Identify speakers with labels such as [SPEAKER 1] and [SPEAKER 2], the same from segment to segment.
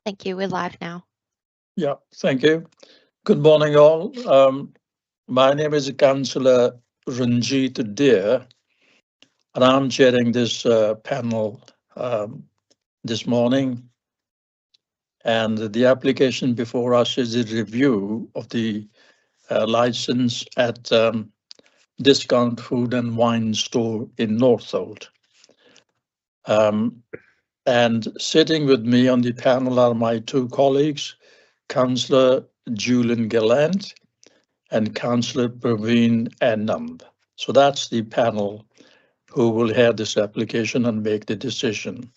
[SPEAKER 1] Thank you. We're live now.
[SPEAKER 2] Yeah, thank you. Good morning, all. My name is Councillor Ranjit Deer, and I'm chairing this panel this morning. And the application before us is a review of the license at Discount Food and Wine Store in Northolt. And sitting with me on the panel are my two colleagues, Councillor Julian Gallant and Councillor Praveen Anand. So that's the panel who will hear this application and make the decision.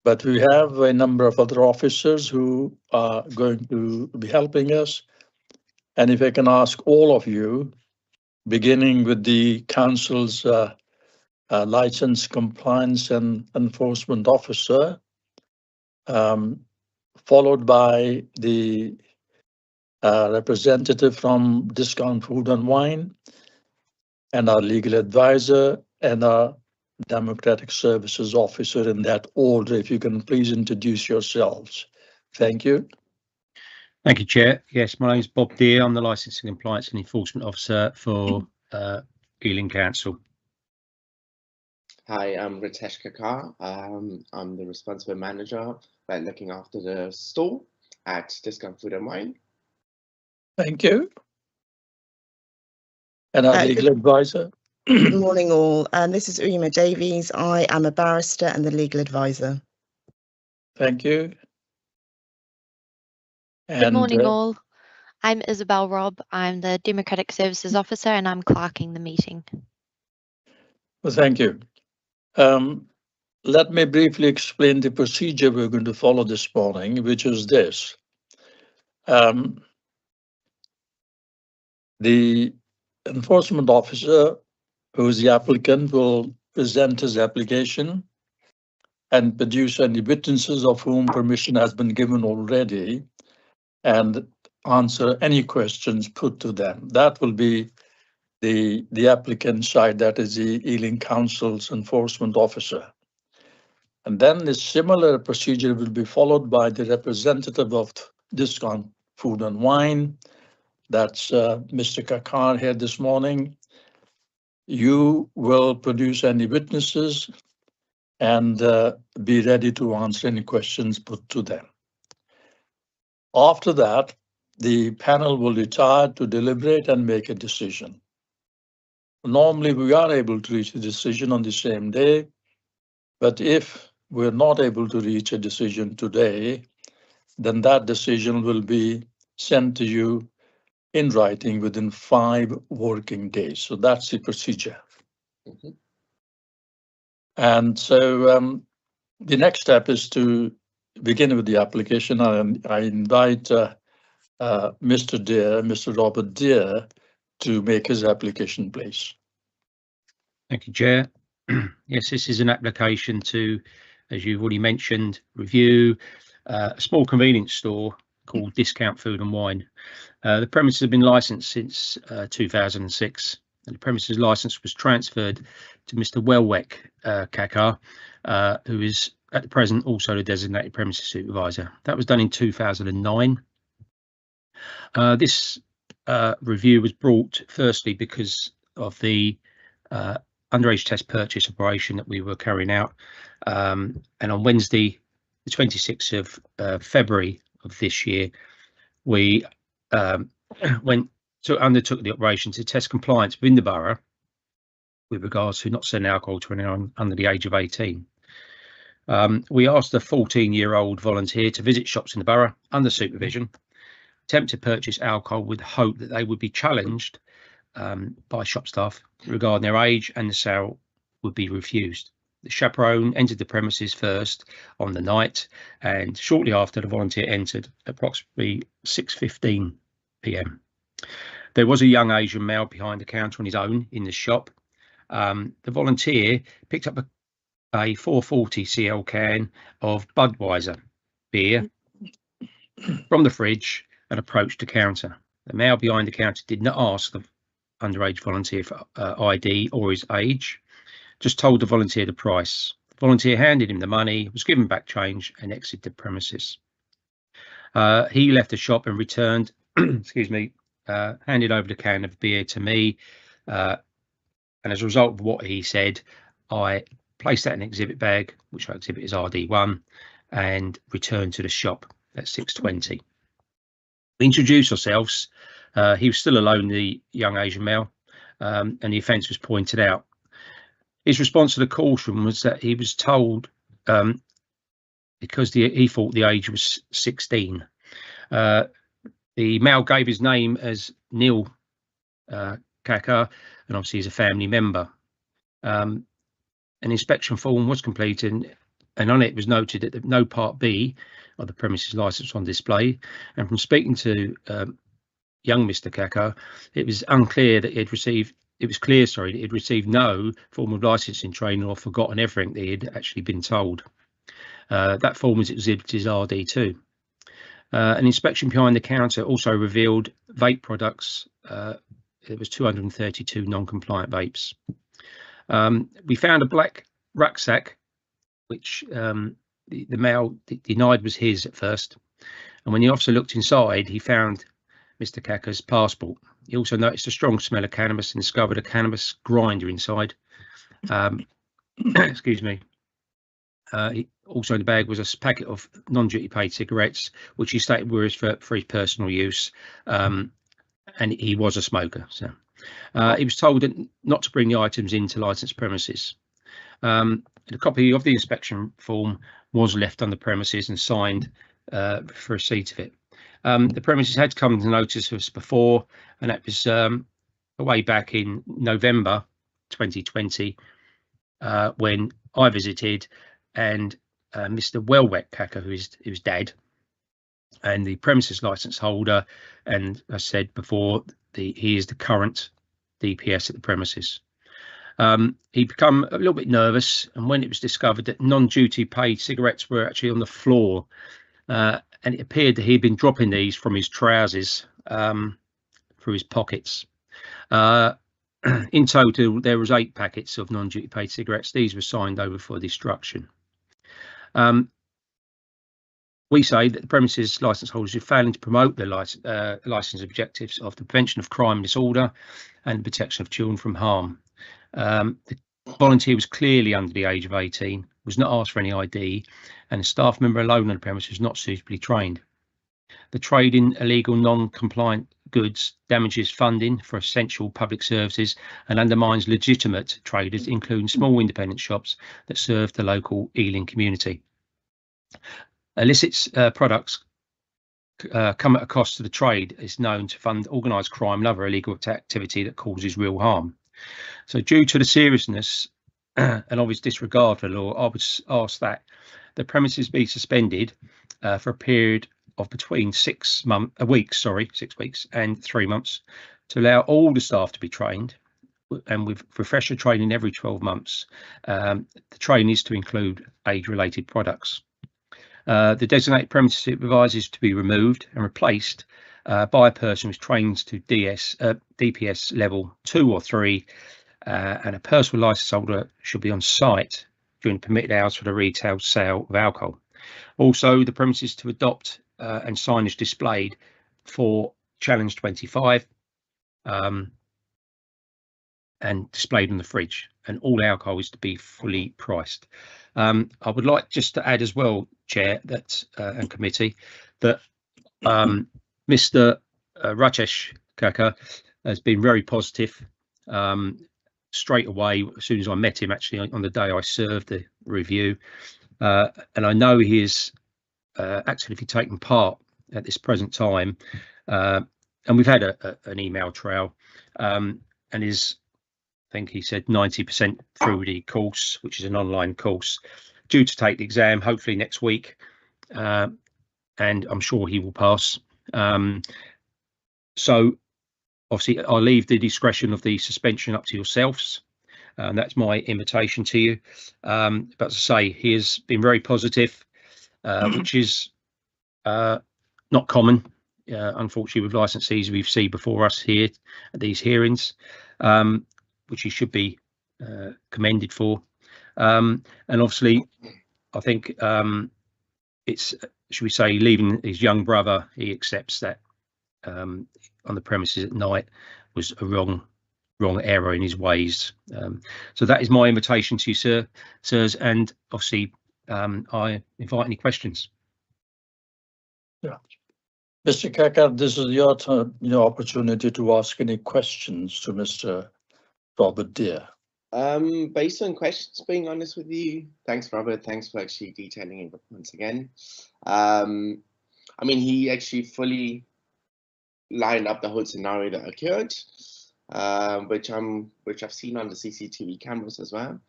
[SPEAKER 2] But we have a number of other officers who are going to be helping us. And if I can ask all of you, beginning with the council's license compliance and enforcement officer, followed by the representative from Discount Food and Wine, and our legal advisor, and our Democratic Services Officer, in that order. If you can please introduce yourselves. Thank you.
[SPEAKER 3] Thank you, Chair. Yes, my name is Bob Deer. I'm the Licensing Compliance and Enforcement Officer for Ealing Council.
[SPEAKER 4] Hi, I'm Ritesh Kakar. I'm the responsible manager by looking after the store at Discount Food and Wine.
[SPEAKER 2] Thank you. And our legal advisor.
[SPEAKER 5] Good morning, all. This is Uma Davies. I am a barrister and the legal advisor.
[SPEAKER 2] Thank you.
[SPEAKER 1] Good morning, all. I'm Isabel Robb. I'm the Democratic Services Officer and I'm clerking the meeting.
[SPEAKER 2] Well, thank you. Let me briefly explain the procedure we're going to follow this morning, which is this. The enforcement officer, who is the applicant, will present his application and produce any witnesses of whom permission has been given already and answer any questions put to them. That will be the applicant side, that is the Ealing Council's enforcement officer. And then the similar procedure will be followed by the representative of Discount Food and Wine. That's Mr. Kakar here this morning. You will produce any witnesses and be ready to answer any questions put to them. After that, the panel will retire to deliberate and make a decision. Normally, we are able to reach a decision on the same day, but if we're not able to reach a decision today, then that decision will be sent to you in writing within 5 working days. So that's the procedure.
[SPEAKER 4] Mm-hmm.
[SPEAKER 2] And so the next step is to begin with the application. I invite Mr. Deer, Mr. Robert Deer, to make his application, please.
[SPEAKER 3] Thank you, Chair. Yes, this is an application to, as you've already mentioned, review a small convenience store called Discount Food and Wine. The premises have been licensed since 2006, and the premises license was transferred to Mr. Welweck Kakar, who is at the present also the designated premises supervisor. That was done in 2009. This review was brought firstly because of the underage test purchase operation that we were carrying out, and on Wednesday, the 26th of February of this year, we undertook the operation to test compliance within the borough with regards to not selling alcohol to anyone under the age of 18. We asked a 14-year-old volunteer to visit shops in the borough under supervision, attempt to purchase alcohol with hope that they would be challenged by shop staff regarding their age, and the sale would be refused. The chaperone entered the premises first on the night, and shortly after, the volunteer entered approximately 6:15 p.m. There was a young Asian male behind the counter on his own in the shop. The volunteer picked up a 440 cl can of Budweiser beer from the fridge and approached the counter. The male behind the counter did not ask the underage volunteer for ID or his age, just told the volunteer the price. The volunteer handed him the money, was given back change and exited the premises. He left the shop and returned, excuse me, handed over the can of beer to me. And as a result of what he said, I placed that in an exhibit bag, which I exhibit as RD1, and returned to the shop at 6:20. We introduced ourselves. He was still alone, the young Asian male, and the offence was pointed out. His response to the caution was that he was told, because he thought the age was 16. The male gave his name as Neil Kaka, and obviously he's a family member. An inspection form was completed, and on it was noted that no Part B of the premises licence on display. And from speaking to young Mr. Kaka, it was unclear that he'd received. It was clear, sorry, that he'd received no form of licensing training or forgotten everything that he'd actually been told. That form was exhibited as RD2. An inspection behind the counter also revealed vape products. There was 232 non-compliant vapes. We found a black rucksack, which the male denied was his at first. And when the officer looked inside, he found Mr. Kaka's passport. He also noticed a strong smell of cannabis and discovered a cannabis grinder inside. Excuse me. Also in the bag was a packet of non-duty paid cigarettes, which he stated were for his personal use, and he was a smoker. So he was told not to bring the items into licensed premises. A copy of the inspection form was left on the premises and signed for receipt of it. The premises had come to notice us before, and that was way back in November 2020 when I visited, and Mr. Welbeck Kaka, who is his dad, and the premises license holder, and I said before, he is the current DPS at the premises. He became a little bit nervous, and when it was discovered that non-duty paid cigarettes were actually on the floor, and it appeared that he'd been dropping these from his trousers through his pockets. In total, there was 8 packets of non-duty paid cigarettes. These were signed over for destruction. We say that the premises licence holders are failing to promote the licence objectives of the prevention of crime and disorder and protection of children from harm. The volunteer was clearly under the age of 18, was not asked for any ID, and a staff member alone on the premise was not suitably trained. The trade in illegal non-compliant goods damages funding for essential public services and undermines legitimate traders, including small independent shops that serve the local Ealing community. Illicit products come at a cost to the trade. Is known to fund organised crime and other illegal activity that causes real harm. So due to the seriousness and obvious disregard for the law, I would ask that the premises be suspended for a period of between 6 weeks and 3 months, to allow all the staff to be trained, and with refresher training every 12 months. The training is to include age-related products. The designated premises supervisor is to be removed and replaced by a person who's trained to DPS level 2 or 3, and a personal licence holder should be on site during permitted hours for the retail sale of alcohol. Also, the premises to adopt and signage displayed for Challenge 25 and displayed on the fridge, and all alcohol is to be fully priced. I would like just to add as well, Chair, that and committee, that Mr. Rajesh Kaka has been very positive straight away as soon as I met him, actually on the day I served the review, and I know he is actively taking part at this present time, and we've had an email trail, and is, I think he said 90% through the course, which is an online course, due to take the exam hopefully next week, and I'm sure he will pass. So obviously I'll leave the discretion of the suspension up to yourselves, and that's my invitation to you. But as I say, he has been very positive, which is not common, unfortunately, with licensees we've seen before us here at these hearings, which he should be commended for. And obviously, I think it's, should we say, leaving his young brother, he accepts that on the premises at night was a wrong error in his ways. So that is my invitation to you, sirs, and obviously I invite any questions.
[SPEAKER 2] Yeah, Mr. Kakar, this is your turn, your opportunity to ask any questions to Mr. Robert Deere.
[SPEAKER 4] Based on questions, being honest with you, thanks, Robert. Thanks for actually detailing it once again. I mean, he actually fully lined up the whole scenario that occurred, which I've seen on the CCTV cameras as well.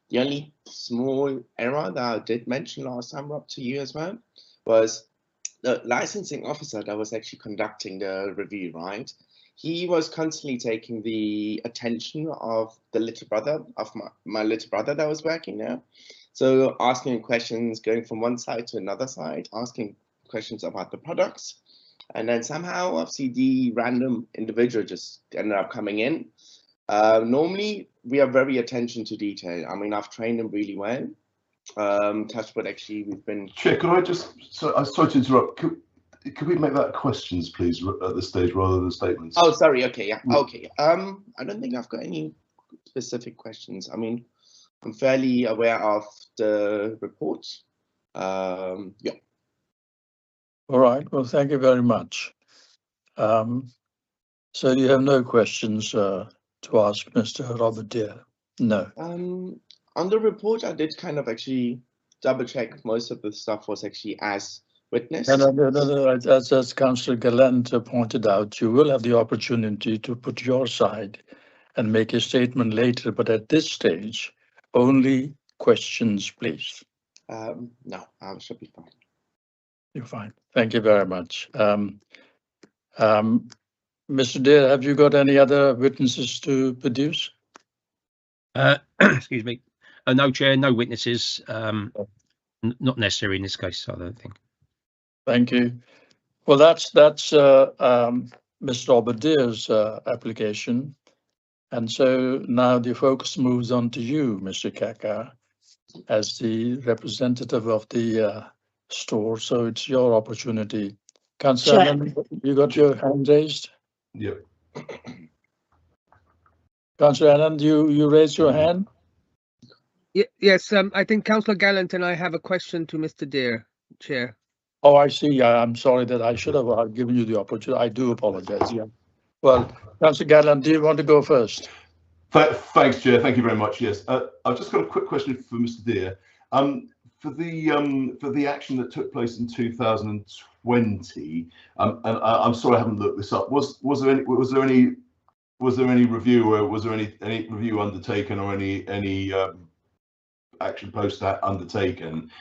[SPEAKER 4] The only small error that I did mention last time, Rob, to you as well, was the licensing officer that was actually conducting the review, right? He was constantly taking the attention of the little brother, of my little brother that was working there. So asking questions, going from one side to another side, asking questions about the products. And then somehow, obviously, the random individual just ended up coming in. Normally, we are very attention to detail. I mean, I've trained him really well. Touchwood, actually, we've been...
[SPEAKER 6] Chair, could I just... I'm sorry to interrupt. Could we make that questions, please, at this stage, rather than statements?
[SPEAKER 4] Oh, sorry. Okay, yeah. Okay. I don't think I've got any specific questions. I mean, I'm fairly aware of the report. Yeah.
[SPEAKER 2] All right. Well, thank you very much. So you have no questions to ask Mr. Robert Deere? No.
[SPEAKER 4] On the report, I did kind of actually double check. Most of the stuff was actually as witnessed.
[SPEAKER 2] No, as Councillor Gallant pointed out, you will have the opportunity to put your side and make a statement later, but at this stage, only questions, please.
[SPEAKER 4] No, I should be fine.
[SPEAKER 2] You're fine. Thank you very much. Mr. Deere, have you got any other witnesses to produce?
[SPEAKER 3] Excuse me. No, Chair, no witnesses. Not necessary in this case, I don't think.
[SPEAKER 2] Thank you. Well, that's Mr. Robert Deere's application. And so now the focus moves on to you, Mr. Kakar, as the representative of the store. So it's your opportunity. Councillor Allen, you got your hand raised?
[SPEAKER 6] Yep.
[SPEAKER 2] Councillor Allen, you raised your hand?
[SPEAKER 7] Yes, I think Councillor Gallant and I have a question to Mr. Deere, Chair.
[SPEAKER 2] Oh, I see. I'm sorry that I should have given you the opportunity. I do apologize. Yeah. Well, Councillor Gallant, do you want to go first?
[SPEAKER 6] Thanks, Chair. Thank you very much. Yes, I've just got a quick question for Mr. Deere. For the action that took place in 2020, and I'm sorry I haven't looked this up. Was there any review, or was there any review undertaken, or any action post that undertaken?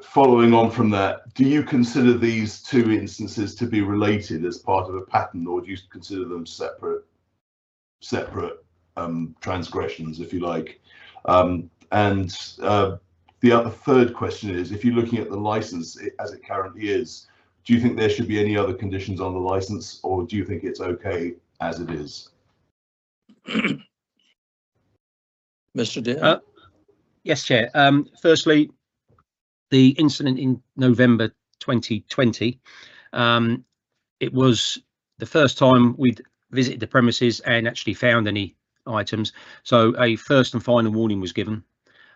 [SPEAKER 6] Following on from that, do you consider these two instances to be related as part of a pattern, or do you consider them separate transgressions, if you like? The other third question is, if you're looking at the license as it currently is, do you think there should be any other conditions on the license, or do you think it's okay as it is?
[SPEAKER 2] Mr. Deere?
[SPEAKER 3] Yes, Chair. Firstly, the incident in November 2020, it was the first time we'd visited the premises and actually found any items. So a first and final warning was given.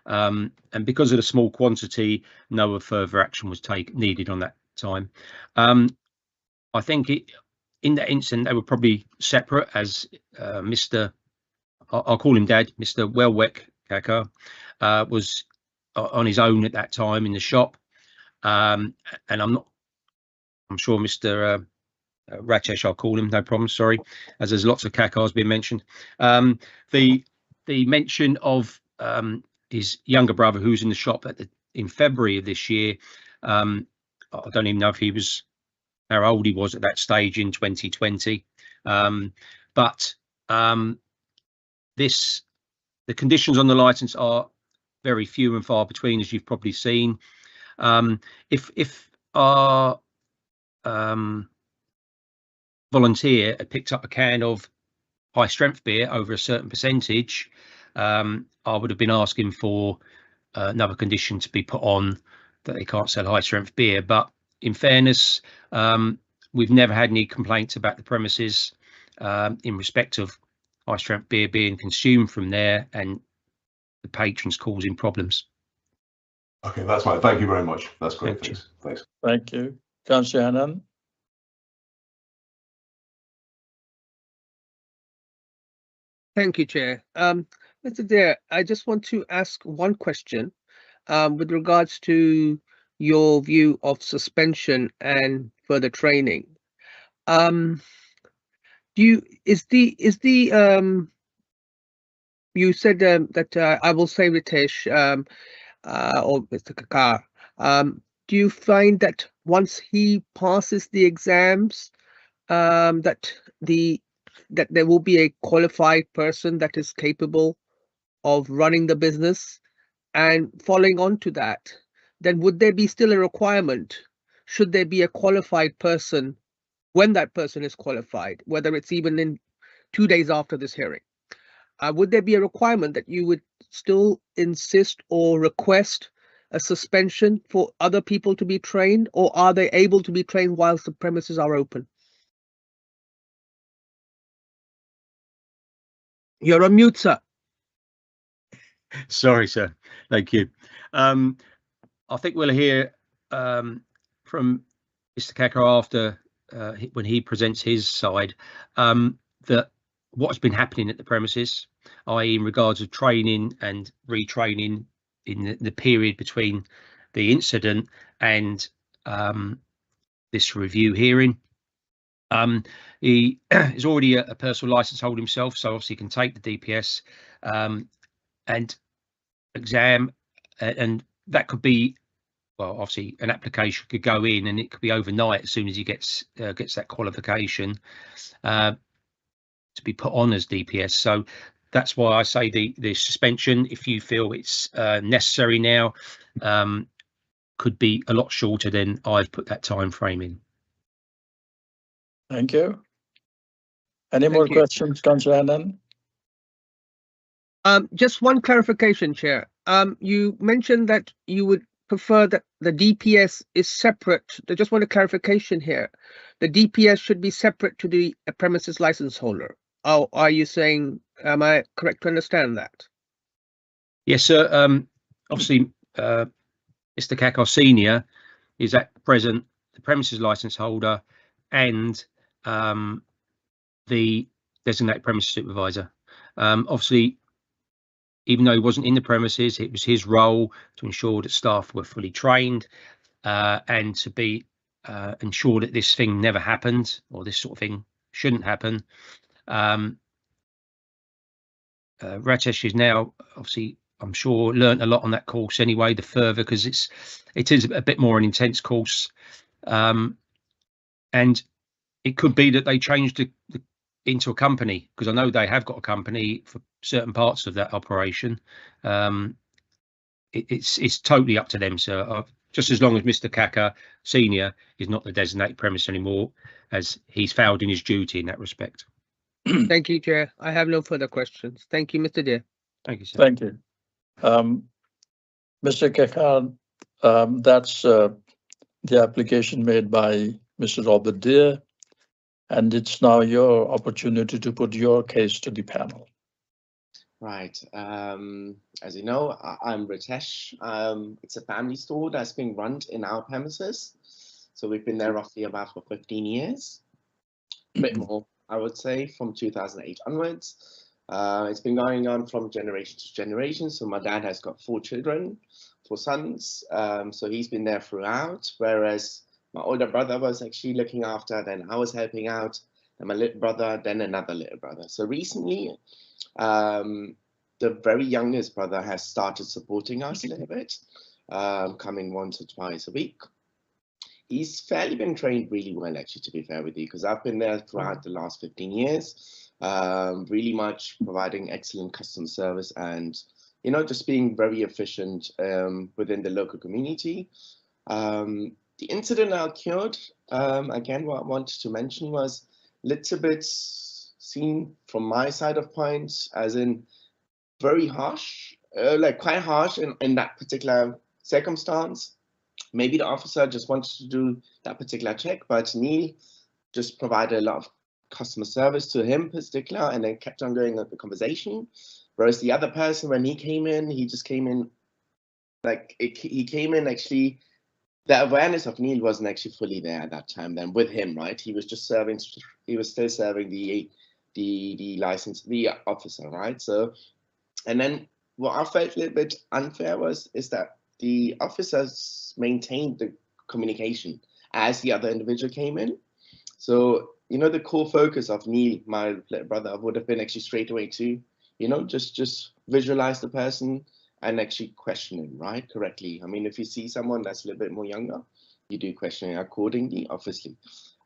[SPEAKER 3] And because of the small quantity, no further action was needed on that time. I think in that incident, they were probably separate, as I'll call him Dad, Mr. Welweck Kakar, was on his own at that time in the shop. And I'm sure Mr. Rajesh, I'll call him, no problem, sorry, as there's lots of Kakars being mentioned. The mention of his younger brother, who's in the shop in February of this year, I don't even know if he was, how old he was at that stage in 2020. But the conditions on the license are very few and far between, as you've probably seen. If our volunteer had picked up a can of high strength beer over a certain percentage, I would have been asking for another condition to be put on that they can't sell high strength beer. But in fairness, we've never had any complaints about the premises in respect of high strength beer being consumed from there and the patrons causing problems.
[SPEAKER 6] Okay, that's fine. Thank you very much. That's great.
[SPEAKER 3] Thank you.
[SPEAKER 6] Thanks.
[SPEAKER 2] Thank you. Councillor Hannan.
[SPEAKER 7] Thank you, Chair. Mr. Dare, I just want to ask one question with regards to your view of suspension and further training. You said that I will say Ritesh or Mr. Kakar. Do you find that once he passes the exams, that there will be a qualified person that is capable of running the business? And following on to that, then would there be still a requirement? Should there be a qualified person when that person is qualified, whether it's even in 2 days after this hearing? Would there be a requirement that you would still insist or request a suspension for other people to be trained, or are they able to be trained whilst the premises are open? You're on mute, sir.
[SPEAKER 3] Sorry, sir. Thank you. I think we'll hear from Mr. Kakar after when he presents his side that what's been happening at the premises, i.e. in regards of training and retraining in the period between the incident and this review hearing. He is already a personal license holder himself, so obviously can take the DPS and exam, and that could be, well, obviously an application could go in and it could be overnight as soon as he gets that qualification to be put on as DPS. So that's why I say the suspension, if you feel it's necessary now, could be a lot shorter than I've put that time frame in.
[SPEAKER 2] Thank you. Any more questions, Councillor Hannan?
[SPEAKER 7] Just one clarification, Chair. You mentioned that you would prefer that the DPS is separate. I just want a clarification here. The DPS should be separate to the premises license holder. Oh, are you saying, am I correct to understand that? Yes,
[SPEAKER 3] sir. Obviously, Mr. Kakar Senior is at present the premises license holder and the designated premises supervisor. Obviously, even though he wasn't in the premises, it was his role to ensure that staff were fully trained and to be ensure that this thing never happened, or this sort of thing shouldn't happen. Ratesh is now, obviously, I'm sure, learnt a lot on that course anyway, the further, because it is a bit more an intense course. And it could be that they changed into a company, because I know they have got a company for certain parts of that operation. It's totally up to them, sir. Just as long as Mr. Kakar Senior is not the designated premise anymore, as he's failed in his duty in that respect.
[SPEAKER 7] Thank you, Chair. I have no further questions. Thank you, Mr. Dear.
[SPEAKER 3] Thank you, sir.
[SPEAKER 2] Thank you. Mr. Kakar, that's the application made by Mr. Robert Dear, and it's now your opportunity to put your case to the panel.
[SPEAKER 4] Right. As you know, I'm Ritesh. It's a family store that's being run in our premises. So we've been there roughly about for 15 years, a bit more, I would say, from 2008 onwards. It's been going on from generation to generation. So my dad has got 4 children, 4 sons. So he's been there throughout, whereas my older brother was actually looking after, then I was helping out, then my little brother, then another little brother. So recently, the very youngest brother has started supporting us a little bit, coming once or twice a week. He's fairly been trained really well, actually, to be fair with you, because I've been there throughout the last 15 years, really much providing excellent customer service and, you know, just being very efficient within the local community. The incident that occurred, again, what I wanted to mention was a little bit seen from my side of points, as in very harsh, like quite harsh in that particular circumstance. maybe the officer just wanted to do that particular check, but Neil just provided a lot of customer service to him in particular, and then kept on going with the conversation. Whereas the other person, when he came in, he just came in like he came in actually. The awareness of Neil wasn't actually fully there at that time. Then with him, right? He was just serving. He was still serving the officer, right? So, and then what I felt a little bit unfair is that the officers maintained the communication as the other individual came in. So, you know, the core focus of Neil, my little brother, would have been actually straight away to, you know, just visualize the person and actually question him, right, correctly. I mean, if you see someone that's a little bit more younger, you do questioning accordingly, obviously.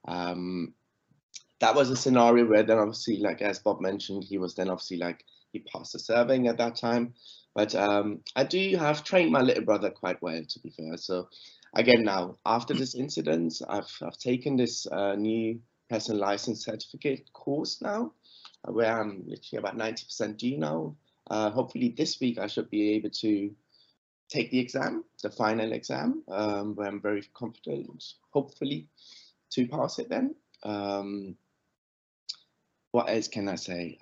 [SPEAKER 4] That was a scenario where then obviously, like as Bob mentioned, he was then obviously like, he passed the serving at that time. But I do have trained my little brother quite well, to be fair. So again, now, after this incident, I've taken this new personal license certificate course now, where I'm literally about 90% due now. Hopefully this week I should be able to take the exam, the final exam, where I'm very confident, hopefully, to pass it then. What else can I say?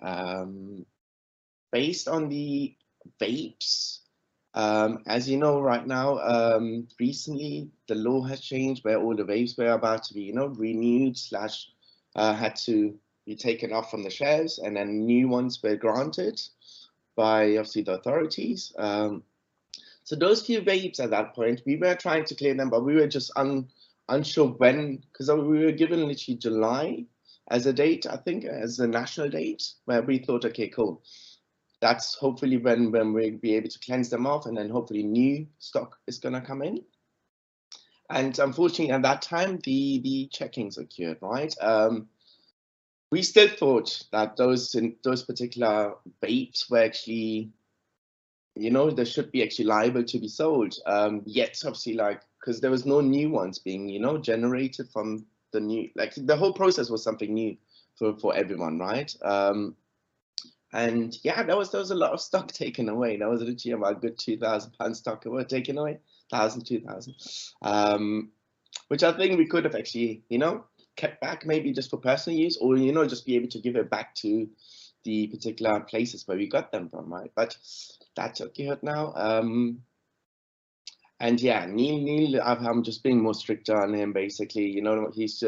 [SPEAKER 4] Based on the vapes, as you know right now, recently the law has changed where all the vapes were about to be, you know, renewed / had to be taken off from the shelves, and then new ones were granted by obviously the authorities. So those few vapes at that point, we were trying to clear them, but we were just unsure when, because we were given literally July as a date, I think, as a national date, where we thought, okay, cool. That's hopefully when we'll be able to cleanse them off, and then hopefully new stock is going to come in. And unfortunately, at that time, the checkings occurred, right? We still thought that those particular vapes were actually, you know, they should be actually liable to be sold. Yet, obviously, like, because there was no new ones being, you know, generated from the new, like the whole process was something new for everyone, right? And yeah, there was a lot of stock taken away. That was literally about a good £2,000 stock were taken away, 2,000, which I think we could have actually, you know, kept back maybe just for personal use, or, you know, just be able to give it back to the particular places where we got them from, right? But that's occurred now. And yeah, Neil, I'm just being more stricter on him, basically. You know, he's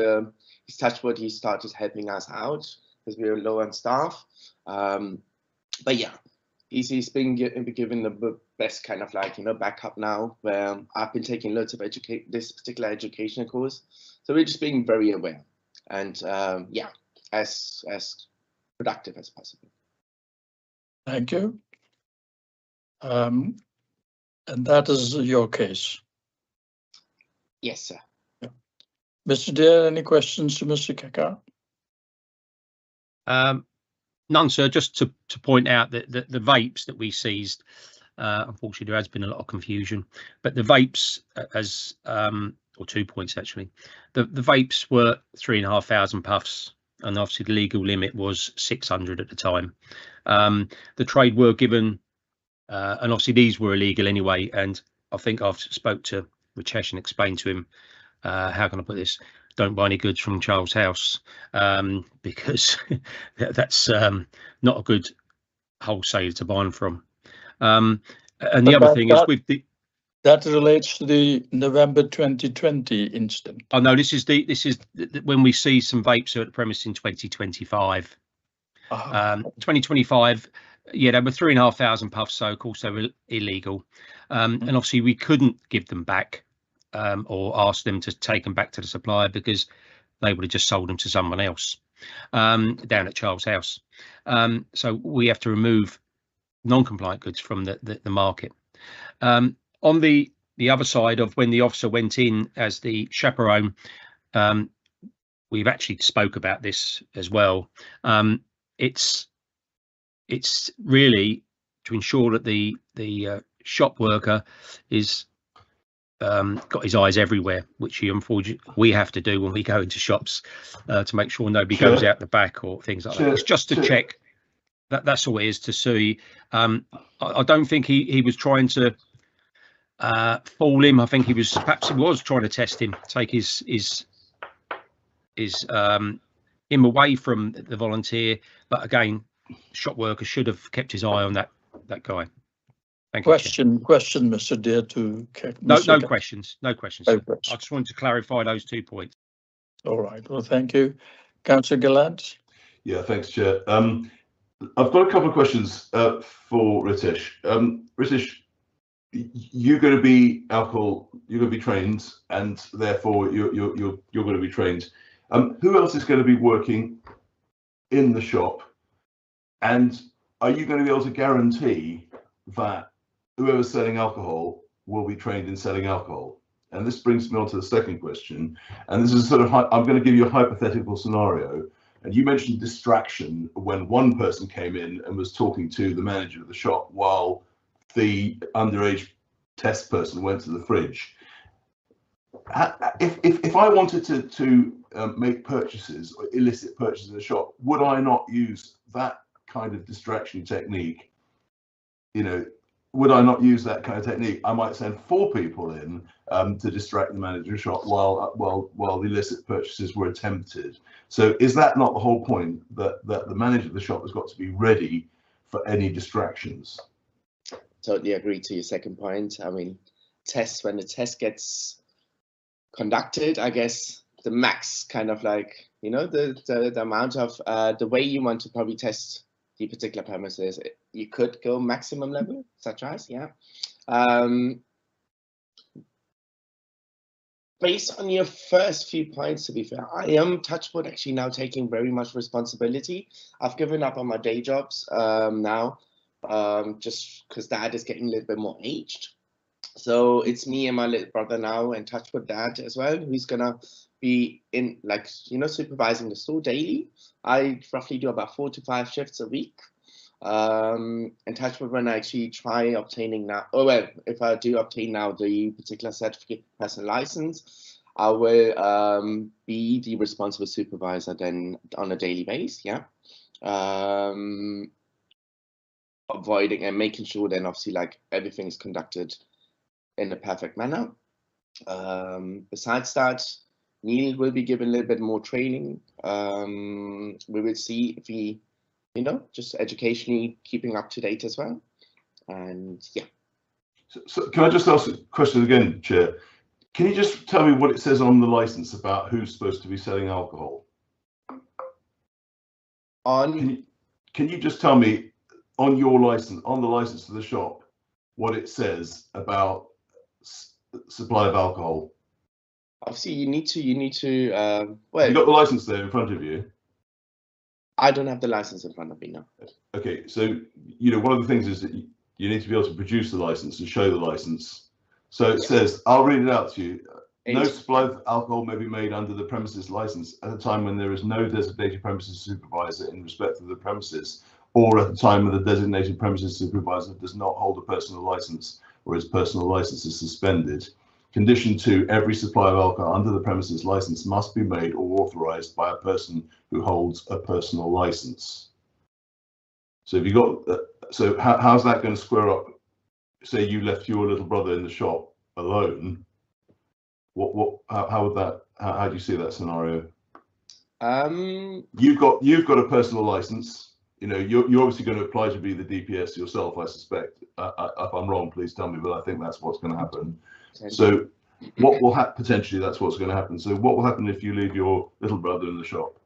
[SPEAKER 4] touched wood, he started helping us out because we were low on staff. But yeah, he's been given the best kind of, like, you know, backup now, where I've been taking loads of this particular educational course. So we're just being very aware and yeah, as productive as possible.
[SPEAKER 2] Thank you. And that is your case.
[SPEAKER 4] Yes, sir.
[SPEAKER 2] Yeah. Mr. Deere, any questions to Mr. Kakar?
[SPEAKER 3] None, sir. Just to point out that the vapes that we seized, unfortunately, there has been a lot of confusion. But the vapes, or 2 points actually, the vapes were 3,500 puffs, and obviously the legal limit was 600 at the time. The trade were given, and obviously these were illegal anyway. And I think I've spoke to Ritesh and explained to him, how can I put this? Don't buy any goods from Charles House, because that's not a good wholesaler to buy them from. And the other thing is with the
[SPEAKER 2] that relates to the November 2020 incident.
[SPEAKER 3] Oh no, this is when we see some vapes at the premise in 2025. 2025, yeah, they were 3,500 puffs, so of course they were illegal, and obviously we couldn't give them back. Or ask them to take them back to the supplier, because they would have just sold them to someone else down at Charles House. So we have to remove non-compliant goods from the market. On the other side of when the officer went in as the chaperone, we've actually spoke about this as well. It's really to ensure that the shop worker is got his eyes everywhere, which unfortunately we have to do when we go into shops, to make sure nobody goes out the back or things like that. It's just to check that's all it is, to see. I don't think he was trying to fool him. I think he was trying to test him, take his him away from the volunteer. But again, shop worker should have kept his eye on that guy. Thank you.
[SPEAKER 2] Question, Mr. Dear, to
[SPEAKER 3] no questions. No questions.
[SPEAKER 2] No
[SPEAKER 3] Sir.
[SPEAKER 2] questions.
[SPEAKER 3] I just wanted to clarify those 2 points.
[SPEAKER 2] All right. Well, thank you, Councillor Gallant.
[SPEAKER 6] Yeah, thanks, Chair. I've got a couple of questions for Ritesh. Ritesh, you're going to be trained, and therefore you're going to be trained. Who else is going to be working in the shop, and are you going to be able to guarantee that whoever's selling alcohol will be trained in selling alcohol? And this brings me on to the second question, and this is I'm going to give you a hypothetical scenario. And you mentioned distraction when one person came in and was talking to the manager of the shop while the underage test person went to the fridge. If I wanted to make purchases or illicit purchases in the shop, would I not use that kind of distraction technique? Would I not use that kind of technique? I might send 4 people in to distract the manager of the shop while the illicit purchases were attempted. So is that not the whole point, that the manager of the shop has got to be ready for any distractions?
[SPEAKER 4] Totally agree to your second point. I mean, when the test gets conducted, I guess the max kind of like, the amount of the way you want to probably test the particular premises, you could go maximum level, such as, yeah. Based on your first few points, to be fair, I am, touch wood, actually now taking very much responsibility. I've given up on my day jobs now, just because Dad is getting a little bit more aged. So it's me and my little brother now, and touch wood Dad as well, who's gonna be in, like, supervising the store daily. I roughly do about 4 to 5 shifts a week. And touch wood, when I actually try obtaining now, if I do obtain now the particular certificate personal license, I will be the responsible supervisor then on a daily basis, yeah. Avoiding and making sure then obviously like everything is conducted in a perfect manner. Besides that, Neil will be given a little bit more training. We will see if he, just educationally keeping up to date as well. And yeah.
[SPEAKER 6] So can I just ask a question again, Chair? Can you just tell me what it says on the license about who's supposed to be selling alcohol? Can you just tell me on your license, on the license to the shop, what it says about supply of alcohol?
[SPEAKER 4] Obviously, you need to.
[SPEAKER 6] Well, you got the license there in front of you.
[SPEAKER 4] I don't have the license in front of me now.
[SPEAKER 6] Okay, so one of the things is that you need to be able to produce the license and show the license. So it says, I'll read it out to you. No supply of alcohol may be made under the premises license at a time when there is no designated premises supervisor in respect of the premises, or at the time when the designated premises supervisor does not hold a personal license or his personal license is suspended. Condition 2, every supply of alcohol under the premises license must be made or authorized by a person who holds a personal license. So if you got, so how's that going to square up? Say you left your little brother in the shop alone. How would that? How do you see that scenario? You've got a personal license. You're obviously going to apply to be the DPS yourself, I suspect. If I'm wrong, please tell me. But I think that's what's going to happen. So what will happen? Potentially, that's what's going to happen. So what will happen if you leave your little brother in the shop?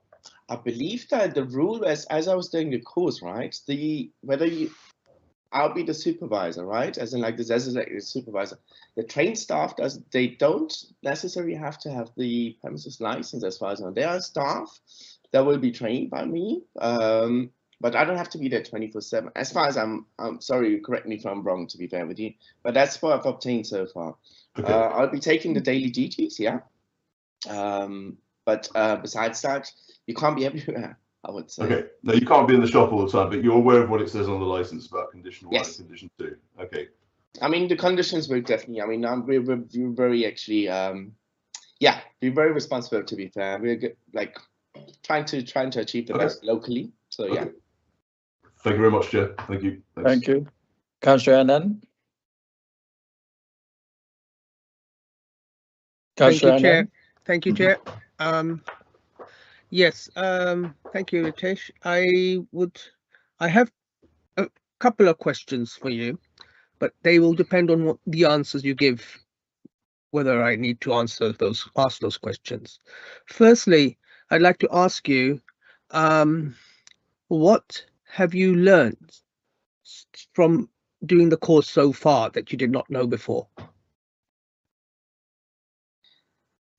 [SPEAKER 4] I believe that the rule, as I was doing the course, right? I'll be the supervisor, right? As in like the designated supervisor. The trained staff they don't necessarily have to have the premises license, as far as I know. There are staff that will be trained by me, but I don't have to be there 24/7. As far as I'm sorry, correct me if I'm wrong, to be fair with you, but that's what I've obtained so far. Okay. I'll be taking the daily duties, yeah. But besides that, you can't be everywhere, I would say.
[SPEAKER 6] Okay, no, you can't be in the shop all the time, but you're aware of what it says on the license about condition 1 and condition 2. Okay.
[SPEAKER 4] I mean, the conditions will definitely. I mean, we're very actually, we're very responsible. To be fair, we're like trying to achieve the best locally. So yeah.
[SPEAKER 6] Thank you very much, Chair. Thank you.
[SPEAKER 2] Thank you, Councillor Anand.
[SPEAKER 7] Thank you,
[SPEAKER 2] Councillor
[SPEAKER 7] Chair.
[SPEAKER 2] Anand?
[SPEAKER 7] Thank you, Chair. Yes, thank you, Ritesh. I have a couple of questions for you, but they will depend on what the answers you give, whether I need to ask those questions. Firstly, I'd like to ask you, what have you learned from doing the course so far that you did not know before?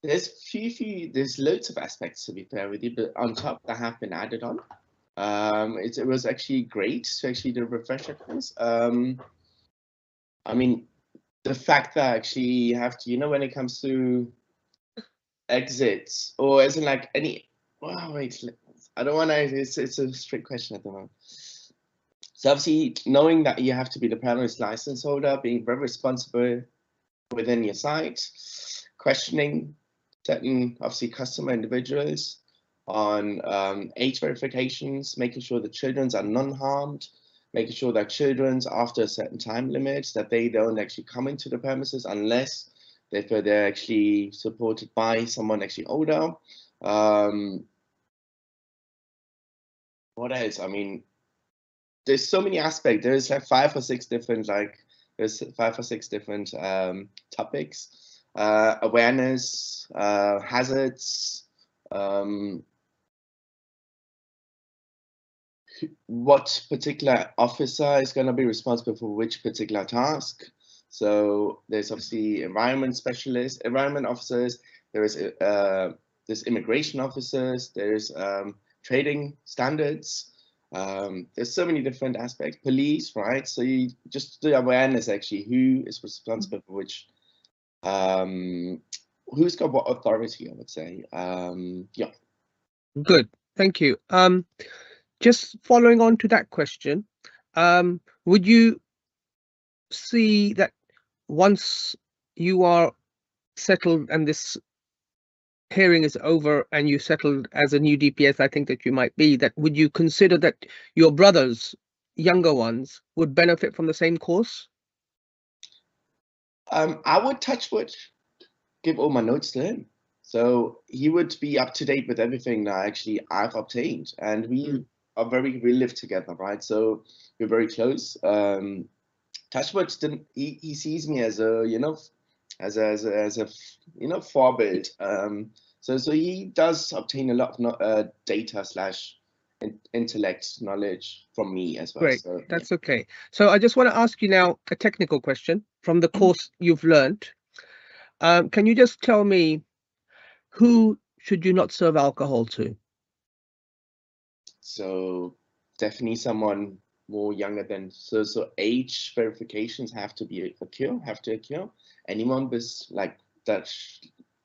[SPEAKER 4] There's loads of aspects, to be fair with you, but on top that have been added on. It was actually great to actually do a refresher course. I mean, the fact that actually you have to, when it comes to exits, or isn't like any, wow, wait, I don't want to, it's a strict question at the moment. So obviously knowing that you have to be the premises license holder, being very responsible within your site, questioning certain, obviously, customer individuals on age verifications, making sure the children's are non-harmed, making sure that children's after a certain time limit, that they don't actually come into the premises unless they're actually supported by someone actually older. What else? I mean, there's so many aspects. There's like five or six different topics. Awareness, hazards, what particular officer is going to be responsible for which particular task. So there's obviously environment specialists, environment officers, there's immigration officers, there's trading standards. There's so many different aspects. Police, right? So you just the awareness actually, who is responsible for which, who's got what authority, I would say. Yeah.
[SPEAKER 7] Good, thank you. Just following on to that question, would you see that once you are settled and this hearing is over and you settled as a new DPS, I think that you might be, that would you consider that your brothers, younger ones, would benefit from the same course?
[SPEAKER 4] I would touch wood, give all my notes to him. So he would be up to date with everything that actually I've obtained. And we live together, right? So we're very close. Touchwood, he sees me as a, as a forward. So he does obtain a lot of data / intellect knowledge from me as well.
[SPEAKER 7] Great,
[SPEAKER 4] so,
[SPEAKER 7] that's okay. So I just want to ask you now a technical question from the course you've learned. Can you just tell me, who should you not serve alcohol to?
[SPEAKER 4] So definitely someone more younger than, so age verifications have to occur. Anyone that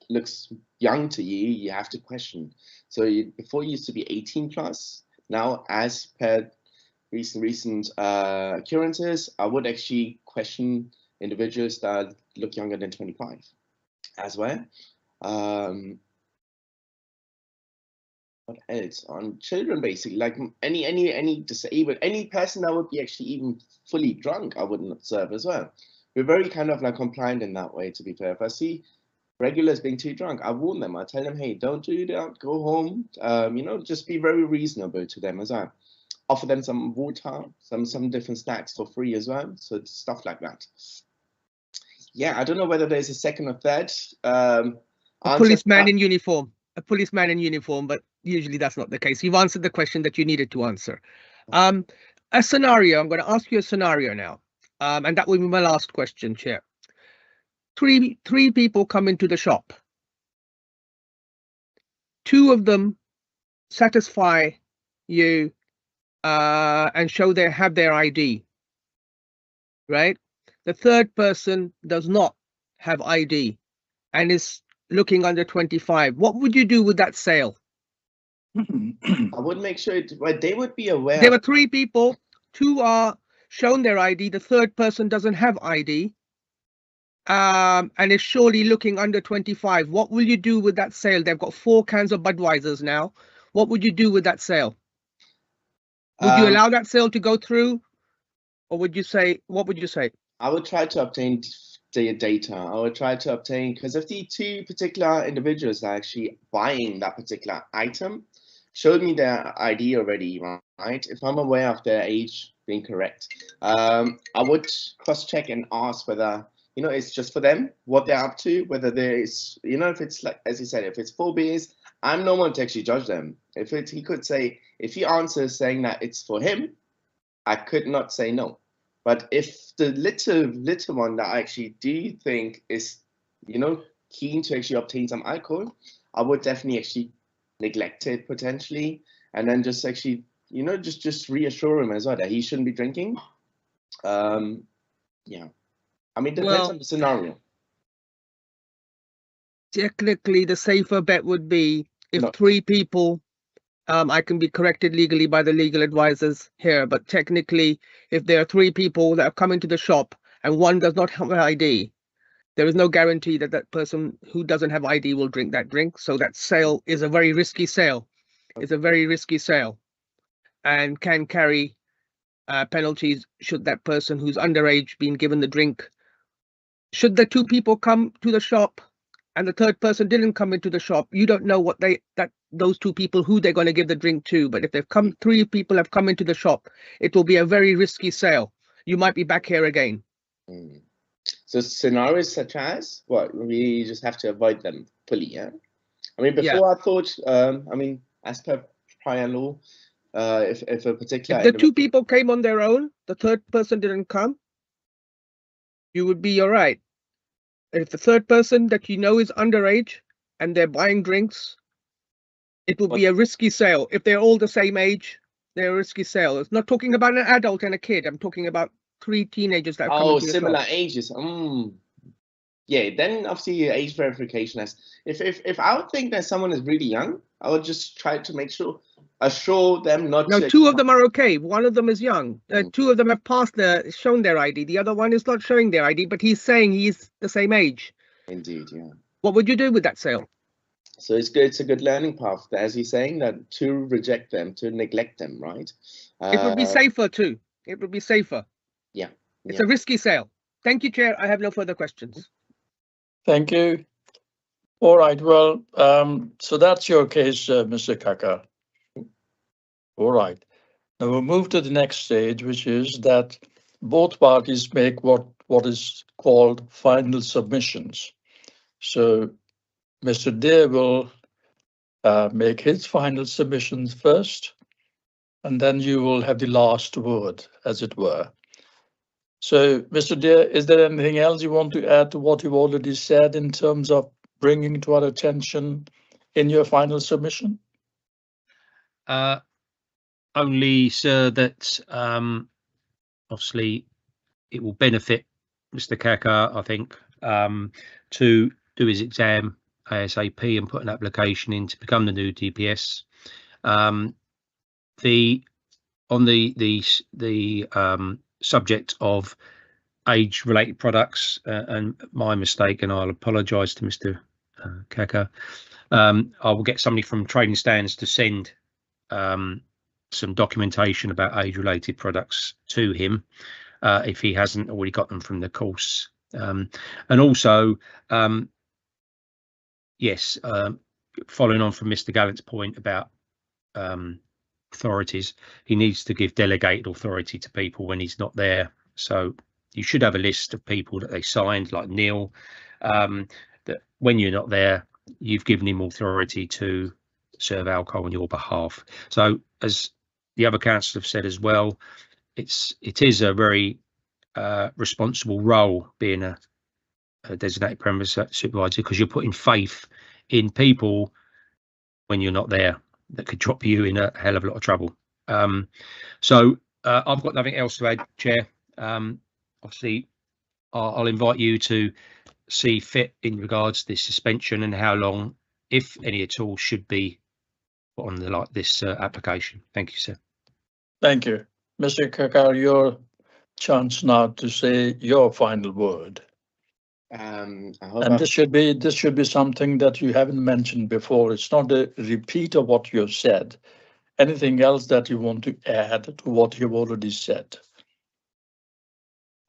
[SPEAKER 4] looks young to you, you have to question. So before you used to be 18 plus. Now, as per recent occurrences, I would actually question individuals that look younger than 25 as well. What else? On children, basically, like any disabled, any person that would be actually even fully drunk, I wouldn't serve as well. We're very kind of like compliant in that way, to be fair. If I see regulars being too drunk, I warn them. I tell them, hey, don't do that, go home. Just be very reasonable to them as well. Offer them some water, some different snacks for free as well. So stuff like that. Yeah, I don't know whether there's a second or third.
[SPEAKER 7] A policeman in uniform. A policeman in uniform, but usually that's not the case. You've answered the question that you needed to answer. A scenario, I'm going to ask you a scenario now, and that will be my last question, Chair. Three people come into the shop. Two of them satisfy you and show they have their ID, right? The third person does not have ID and is looking under 25. What would you do with that sale?
[SPEAKER 4] I would make sure they would be aware.
[SPEAKER 7] There were three people, two are shown their ID, the third person doesn't have ID and is surely looking under 25. What will you do with that sale? They've got 4 cans of Budweisers now. What would you do with that sale? Would you allow that sale to go through, or would you say, what would you say?
[SPEAKER 4] I would try to obtain the data. I would try to obtain, because if the two particular individuals are actually buying that particular item, showed me their ID already, right? If I'm aware of their age being correct, I would cross-check and ask whether, you know, it's just for them, what they're up to, whether there is, you know, if it's like, as you said, if it's 4 beers, I'm no one to actually judge them. If it, he could say, if he answers saying that it's for him, I could not say no. But if the little one that I actually do think is, you know, keen to actually obtain some alcohol, I would definitely actually neglect it potentially, and then just actually, you know, just reassure him as well that he shouldn't be drinking. Yeah, I mean, depends on the scenario.
[SPEAKER 7] Technically, the safer bet would be if
[SPEAKER 4] No.
[SPEAKER 7] 3 people, I can be corrected legally by the legal advisors here, but technically, if there are 3 people that have come into the shop and one does not have an ID, there is no guarantee that that person who doesn't have ID will drink that drink. So that sale is a very risky sale. It's a very risky sale and can carry penalties should that person who's underage been given the drink. Should the 2 people come to the shop and the 3rd person didn't come into the shop, you don't know what those 2 people who they're going to give the drink to. But if they've come, 3 people have come into the shop, it will be a very risky sale. You might be back here again.
[SPEAKER 4] So scenarios such as what, we just have to avoid them fully. Yeah, I mean, before I thought, I mean, as per prior law, if a particular,
[SPEAKER 7] if the 2 people came on their own, the 3rd person didn't come, you would be all right. If the 3rd person that you know is underage and they're buying drinks, it will be a risky sale. If they're all the same age, they're a risky sale. It's not talking about an adult and a kid. I'm talking about 3 teenagers that have come into
[SPEAKER 4] similar
[SPEAKER 7] the shop.
[SPEAKER 4] ages. Yeah, then obviously age verification. As if I would think that someone is really young, I would just try to make sure, assure them not
[SPEAKER 7] Now,
[SPEAKER 4] to.
[SPEAKER 7] 2 of them are okay. 1 of them is young. 2 of them have shown their ID. The other one is not showing their ID, but he's saying he's the same age.
[SPEAKER 4] Indeed, yeah.
[SPEAKER 7] What would you do with that sale?
[SPEAKER 4] So it's good. It's a good learning path, as he's saying, that to reject them, to neglect them, right?
[SPEAKER 7] It would be safer too. It would be safer.
[SPEAKER 4] Yeah.
[SPEAKER 7] It's a risky sale. Thank you, Chair. I have no further questions.
[SPEAKER 2] Thank you. All right, well, so that's your case, Mr. Kaka. All right. Now we'll move to the next stage, which is that both parties make what is called final submissions. So Mr. Dear will make his final submissions first, and then you will have the last word, as it were. So, Mr. Dear, is there anything else you want to add to what you've already said in terms of bringing to our attention in your final submission?
[SPEAKER 3] Only, sir, that obviously it will benefit Mr. Kaka, I think, to do his exam ASAP and put an application in to become the new DPS. On the subject of age-related products, and my mistake, and I'll apologise to Mr. Kaka. I will get somebody from Trading Standards to send some documentation about age-related products to him if he hasn't already got them from the course. And also, yes, following on from Mr. Gallant's point about authorities, he needs to give delegated authority to people when he's not there. So you should have a list of people that they signed, like Neil, that when you're not there, you've given him authority to serve alcohol on your behalf. So as the other councillors have said as well, it is a very responsible role being a designated premise supervisor, because you're putting faith in people when you're not there that could drop you in a hell of a lot of trouble. So I've got nothing else to add, Chair. Obviously, I'll invite you to see fit in regards to this suspension and how long, if any at all, should be put on this application. Thank you, sir.
[SPEAKER 2] Thank you. Mr. Kaka, your chance now to say your final word.
[SPEAKER 4] I hope
[SPEAKER 2] and this should be something that you haven't mentioned before. It's not a repeat of what you've said. Anything else that you want to add to what you've already said?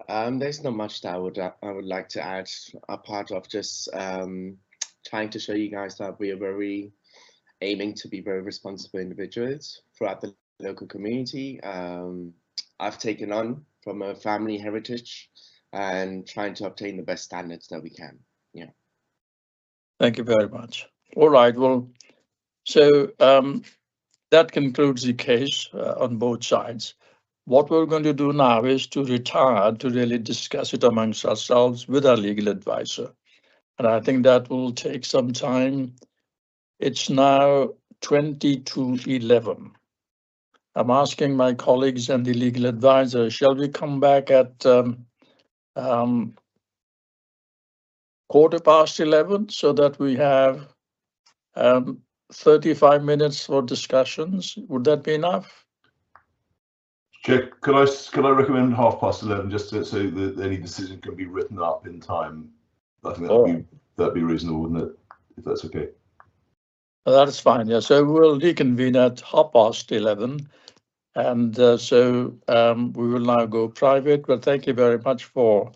[SPEAKER 4] There's not much that I would like to add, apart of just trying to show you guys that we are very aiming to be very responsible individuals throughout the local community. I've taken on from a family heritage and trying to obtain the best standards that we can. Yeah.
[SPEAKER 2] Thank you very much. All right. Well, so that concludes the case on both sides. What we're going to do now is to retire to really discuss it amongst ourselves with our legal advisor. And I think that will take some time. It's now 20 to 11. I'm asking my colleagues and the legal advisor, shall we come back at 11:15 so that we have 35 minutes for discussions? Would that be enough?
[SPEAKER 6] Chair, could I recommend 11:30 just so that any decision can be written up in time? I think that'd be reasonable, wouldn't it? If that's okay.
[SPEAKER 2] That's fine. Yeah. So we'll reconvene at 11:30. And so we will now go private. But thank you very much for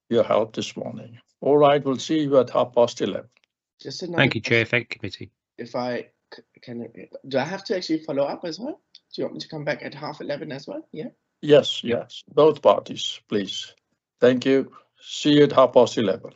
[SPEAKER 2] your help this morning. All right, we'll see you at 11:30.
[SPEAKER 4] Just another
[SPEAKER 3] Thank you, Chair.
[SPEAKER 4] question.
[SPEAKER 3] Thank you, committee.
[SPEAKER 4] If I can, do I have to actually follow up as well? Do you want me to come back at 11:30 as well? Yeah.
[SPEAKER 2] Yes, both parties, please. Thank you. See you at 11:30.